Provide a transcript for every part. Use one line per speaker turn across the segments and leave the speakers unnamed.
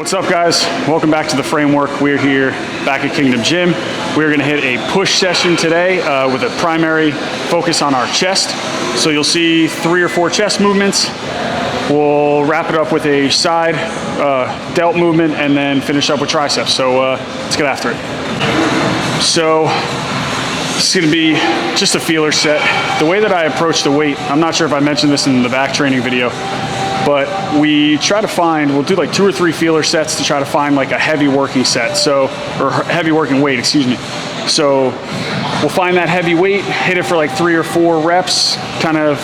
What's up, guys? Welcome back to the framework. We're here back at Kingdom Gym. We're gonna hit a push session today with a primary focus on our chest. So you'll see 3 or 4 chest movements. We'll wrap it up with a side delt movement and then finish up with triceps. So let's get after it. So this is gonna be just a feeler set. The way that I approach the weight, I'm not sure if I mentioned this in the back training video, but we try to find, we'll do like 2 or 3 feeler sets to try to find like a heavy working set, or heavy working weight, excuse me. So we'll find that heavy weight, hit it for like 3 or 4 reps, kind of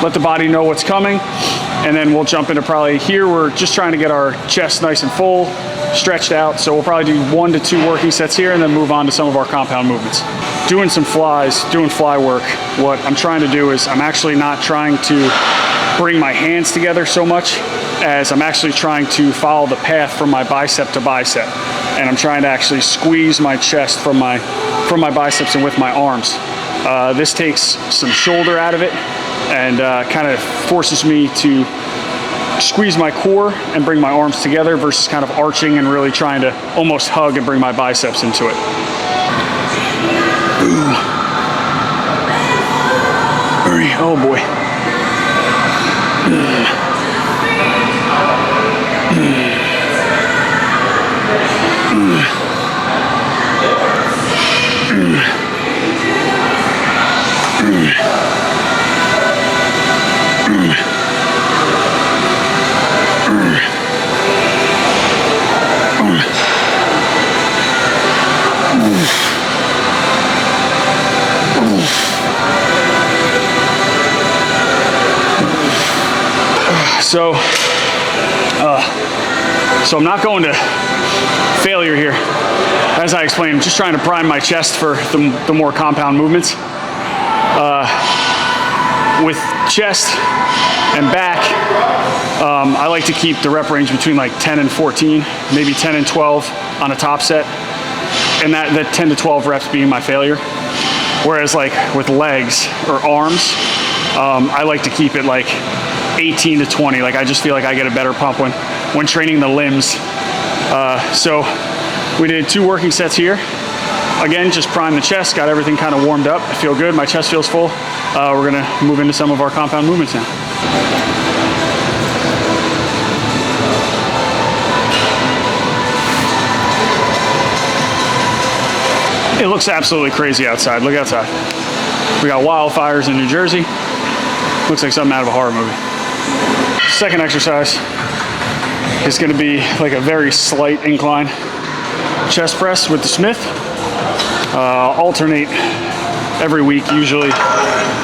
let the body know what's coming, and then we'll jump into probably here, we're just trying to get our chest nice and full, stretched out. So we'll probably do 1 to 2 working sets here and then move on to some of our compound movements. Doing some flies, doing fly work, what I'm trying to do is I'm actually not trying to bring my hands together so much as I'm actually trying to follow the path from my bicep to bicep. And I'm trying to actually squeeze my chest from my biceps and with my arms. This takes some shoulder out of it and kind of forces me to squeeze my core and bring my arms together versus kind of arching and really trying to almost hug and bring my biceps into it. Oh boy. So I'm not going to failure here. As I explained, I'm just trying to prime my chest for the more compound movements. With chest and back, I like to keep the rep range between like 10 and 14, maybe 10 and 12 on a top set, and that 10 to 12 reps being my failure. Whereas like with legs or arms, I like to keep it like 18 to 20. Like I just feel like I get a better pump when training the limbs. So we did 2 working sets here. Again, just prime the chest, got everything kind of warmed up. I feel good, my chest feels full. We're gonna move into some of our compound movements now. It looks absolutely crazy outside. Look outside. We got wildfires in New Jersey. Looks like something out of a horror movie. Second exercise is going to be like a very slight incline chest press with the Smith. Alternate every week, usually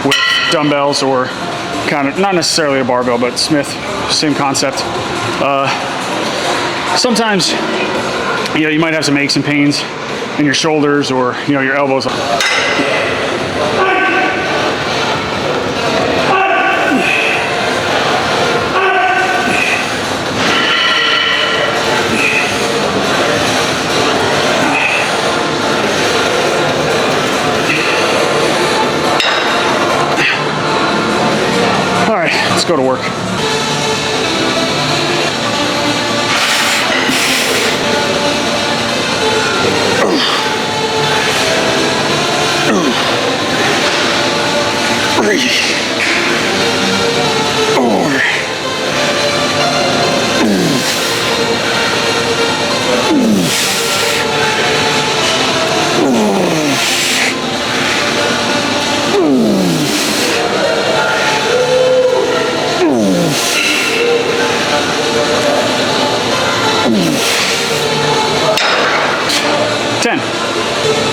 with dumbbells or kind of, not necessarily a barbell, but Smith, same concept. Sometimes, you know, you might have some aches and pains in your shoulders or, you know, your elbows. All right, let's go to work.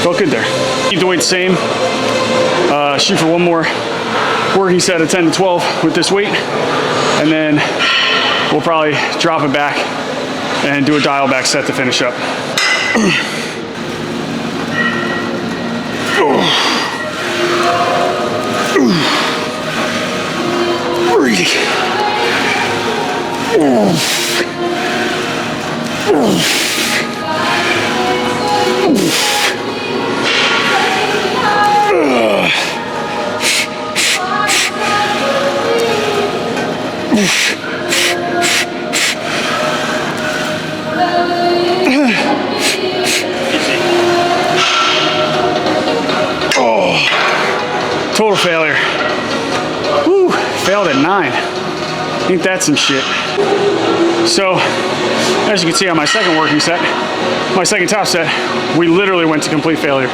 Felt good there. Keep the weight the same. Shoot for 1 more working set of 10 to 12 with this weight. And then we'll probably drop it back and do a dial back set to finish up. Total failure. Woo, failed at 9. Ain't that some shit? So, as you can see on my second working set, my second top set, we literally went to complete failure.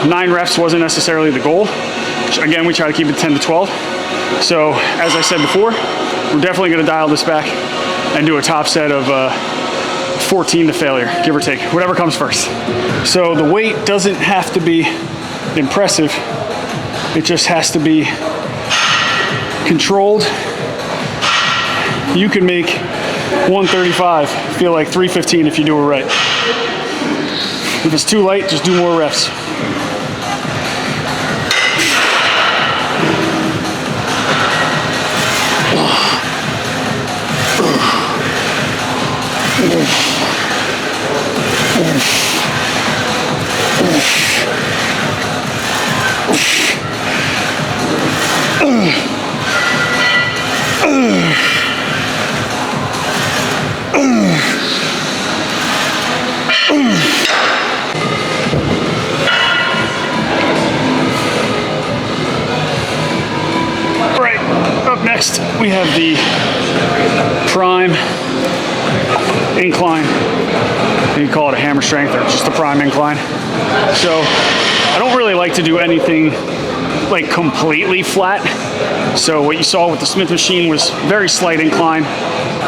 9 reps wasn't necessarily the goal. Again, we try to keep it 10 to 12. So, as I said before, we're definitely gonna dial this back and do a top set of 14 to failure, give or take, whatever comes first. So the weight doesn't have to be impressive. It just has to be controlled. You can make 135 feel like 315 if you do it right. If it's too light, just do more reps. Right, up next we have the prime incline. You can call it a hammer strength or just a prime incline. So I don't really like to do anything like completely flat. So what you saw with the Smith machine was very slight incline,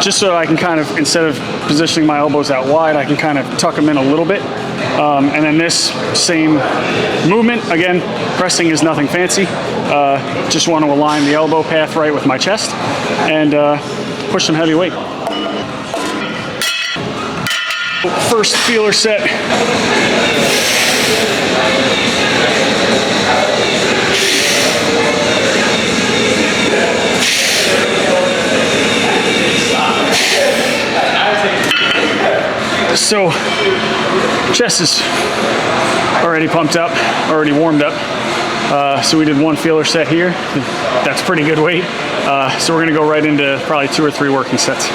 just so I can kind of, instead of positioning my elbows out wide, I can kind of tuck them in a little bit. And then this same movement, again, pressing is nothing fancy. Just want to align the elbow path right with my chest and push some heavy weight. First feeler set. So, chest is already pumped up, already warmed up. So we did one feeler set here. That's pretty good weight. So we're gonna go right into probably 2 or 3 working sets.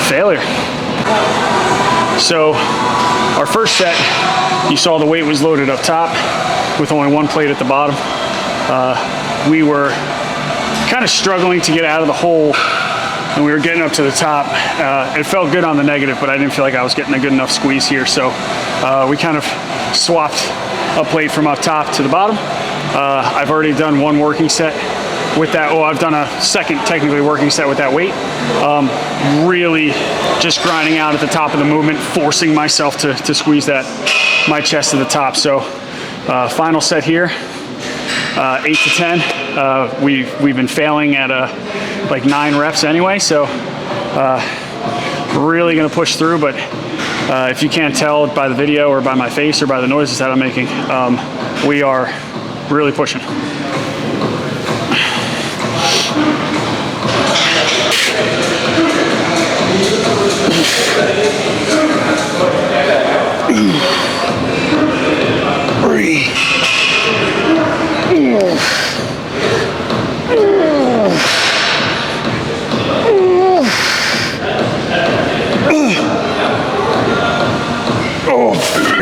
Failure. So our first set, you saw the weight was loaded up top with only 1 plate at the bottom. We were kind of struggling to get out of the hole and we were getting up to the top. It felt good on the negative, but I didn't feel like I was getting a good enough squeeze here. So we kind of swapped a plate from up top to the bottom. I've already done 1 working set with that. Oh, I've done a second technically working set with that weight. Really just grinding out at the top of the movement, forcing myself to squeeze my chest to the top. So final set here, 8 to 10. We've been failing at like 9 reps anyway, so really gonna push through. But if you can't tell by the video or by my face or by the noises that I'm making, we are really pushing.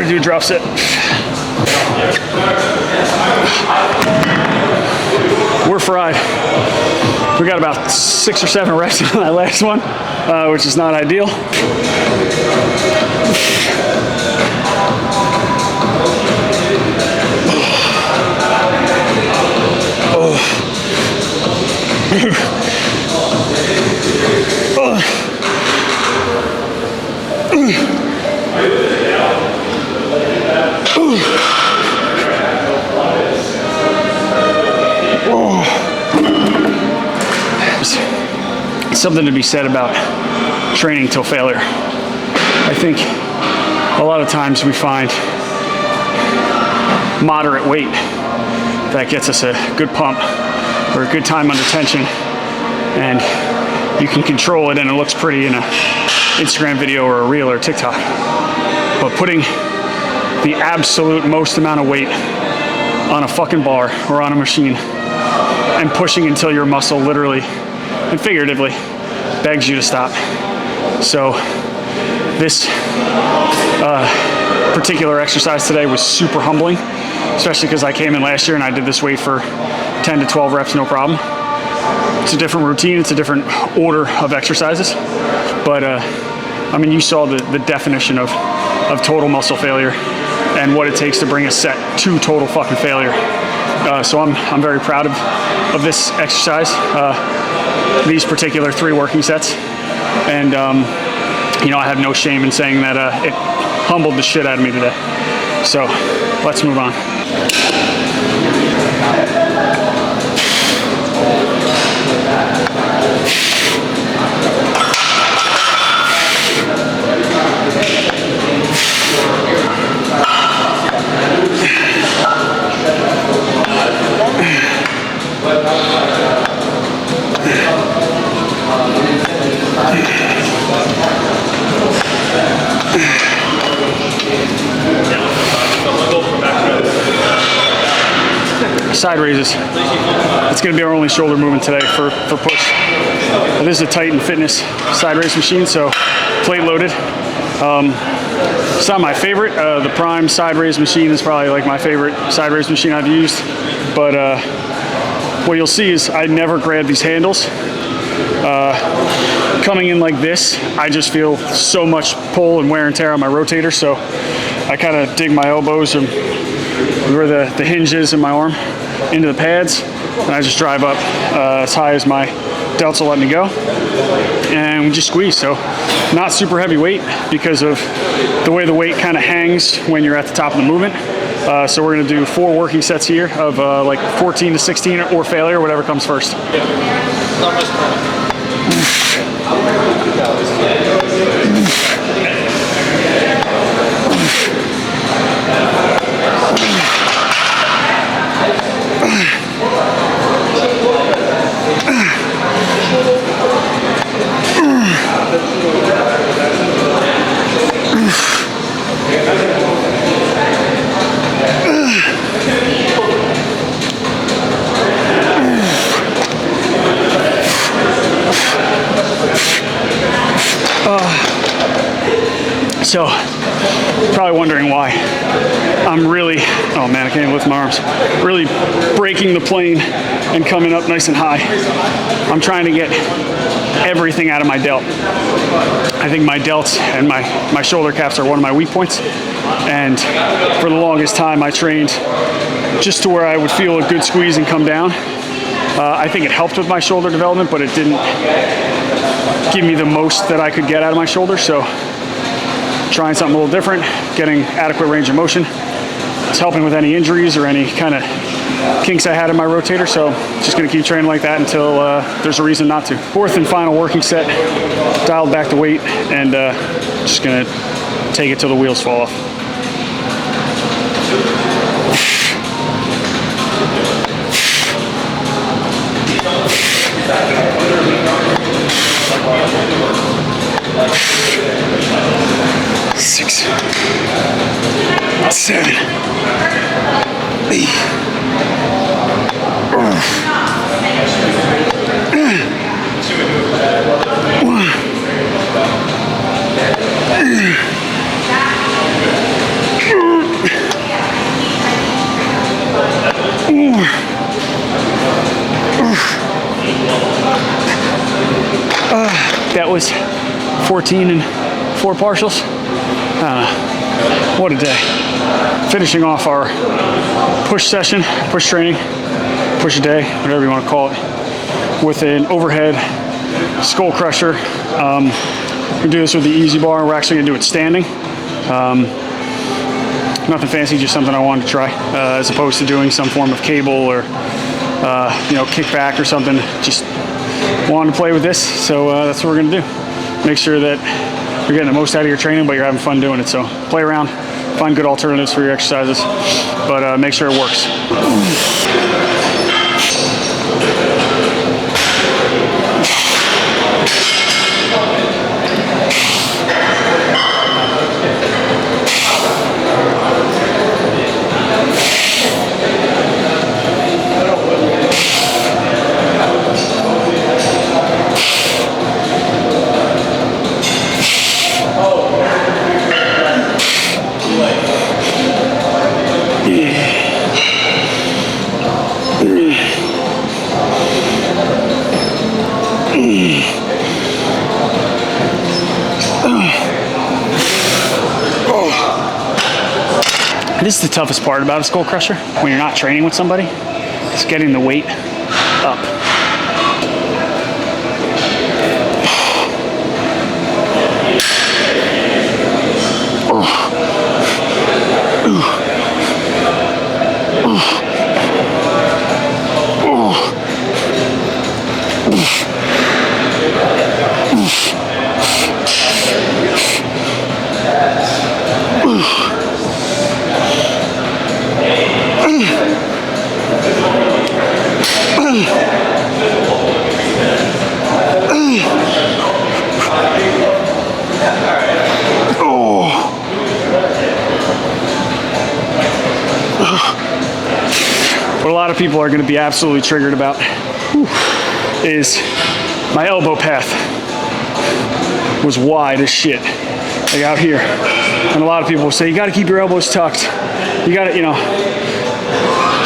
Do drop set. We're fried. We got about 6 or 7 reps on that last one, which is not ideal. Something to be said about training till failure. I think a lot of times we find moderate weight that gets us a good pump or a good time under tension, and you can control it and it looks pretty in an Instagram video or a reel or a TikTok. But putting the absolute most amount of weight on a fucking bar or on a machine and pushing until your muscle literally and figuratively begs you to stop. So this particular exercise today was super humbling, especially because I came in last year and I did this weight for 10 to 12 reps, no problem. It's a different routine, it's a different order of exercises, but I mean, you saw the definition of total muscle failure and what it takes to bring a set to total fucking failure. So I'm very proud of this exercise, these particular 3 working sets, and you know, I have no shame in saying that it humbled the shit out of me today. So let's move on. Side raises. It's going to be our only shoulder movement today for push. This is a Titan Fitness side raise machine, so plate loaded. It's not my favorite. The Prime side raise machine is probably like my favorite side raise machine I've used. But what you'll see is I never grab these handles. Coming in like this, I just feel so much pull and wear and tear on my rotator, so I kind of dig my elbows and where the hinge is in my arm into the pads, and I just drive up as high as my delts will let me go, and we just squeeze. So not super heavy weight because of the way the weight kind of hangs when you're at the top of the movement. So we're going to do 4 working sets here of like 14 to 16 or failure, whatever comes first. So, probably wondering why I'm really, oh man, I can't even lift my arms, really breaking the plane and coming up nice and high. I'm trying to get everything out of my delt. I think my delts and my shoulder caps are one of my weak points, and for the longest time I trained just to where I would feel a good squeeze and come down. I think it helped with my shoulder development, but it didn't give me the most that I could get out of my shoulder. So trying something a little different, getting adequate range of motion. It's helping with any injuries or any kind of kinks I had in my rotator, so just gonna keep training like that until there's a reason not to. 4th and final working set, dialed back the weight, and just gonna take it till the wheels fall off. Six, 7, 8. That was 14 and 4 partials. What a day. Finishing off our push session, push training, push a day, whatever you want to call it, with an overhead skull crusher. We're gonna do this with the easy bar. We're actually gonna do it standing. Nothing fancy, just something I wanted to try, as opposed to doing some form of cable or kickback or something. Just wanted to play with this, so that's what we're gonna do. Make sure that you're getting the most out of your training, but you're having fun doing it. So play around, find good alternatives for your exercises, but make sure it works. This is the toughest part about a skull crusher when you're not training with somebody. It's getting the weight up. What a lot of people are going to be absolutely triggered about is my elbow path was wide as shit, like out here. And a lot of people will say, you got to keep your elbows tucked. You got to, you know.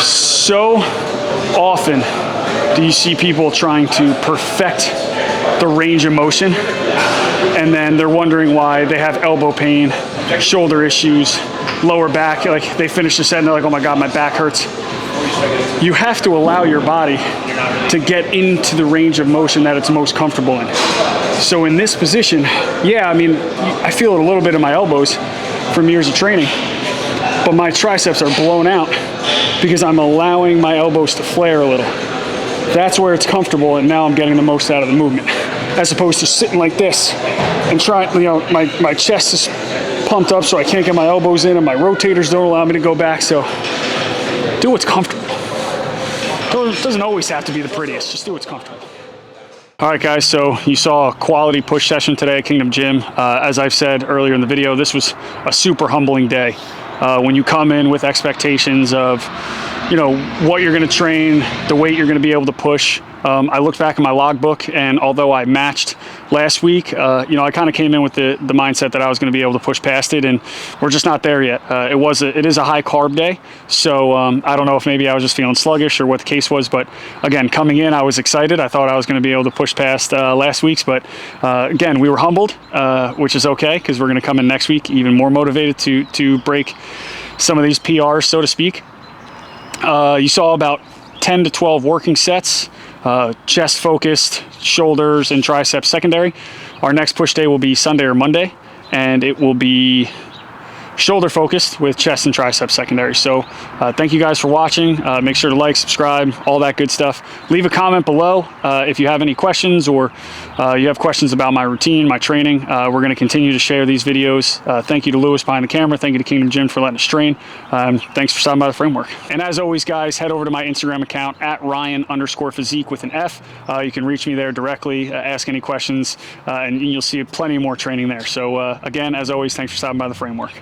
So often do you see people trying to perfect the range of motion, and then they're wondering why they have elbow pain, shoulder issues, lower back. Like they finish the set and they're like, oh my God, my back hurts. You have to allow your body to get into the range of motion that it's most comfortable in. So in this position, yeah, I mean, I feel it a little bit in my elbows from years of training, but my triceps are blown out because I'm allowing my elbows to flare a little. That's where it's comfortable, and now I'm getting the most out of the movement, as opposed to sitting like this and trying, you know, my chest is pumped up so I can't get my elbows in, and my rotators don't allow me to go back. So do what's comfortable. It doesn't always have to be the prettiest, just do what's comfortable. All right, guys, so you saw a quality push session today at Kingdom Gym. As I've said earlier in the video, this was a super humbling day. When you come in with expectations of, you know, what you're gonna train, the weight you're gonna be able to push. I looked back at my logbook, and although I matched last week, you know, I kind of came in with the mindset that I was gonna be able to push past it, and we're just not there yet. It is a high carb day, so I don't know if maybe I was just feeling sluggish or what the case was, but again, coming in, I was excited. I thought I was gonna be able to push past last week's, but again, we were humbled, which is okay, because we're gonna come in next week even more motivated to break some of these PRs, so to speak. You saw about 10 to 12 working sets, chest focused, shoulders and triceps secondary. Our next push day will be Sunday or Monday, and it will be shoulder focused with chest and triceps secondary. So thank you guys for watching. Make sure to like, subscribe, all that good stuff. Leave a comment below if you have any questions, or you have questions about my routine, my training. We're going to continue to share these videos. Thank you to Lewis behind the camera. Thank you to Kingdom Gym for letting us train. Thanks for stopping by the framework. And as always, guys, head over to my Instagram account at Ryan_physique with an F. You can reach me there directly, ask any questions, and you'll see plenty more training there. So again, as always, thanks for stopping by the framework.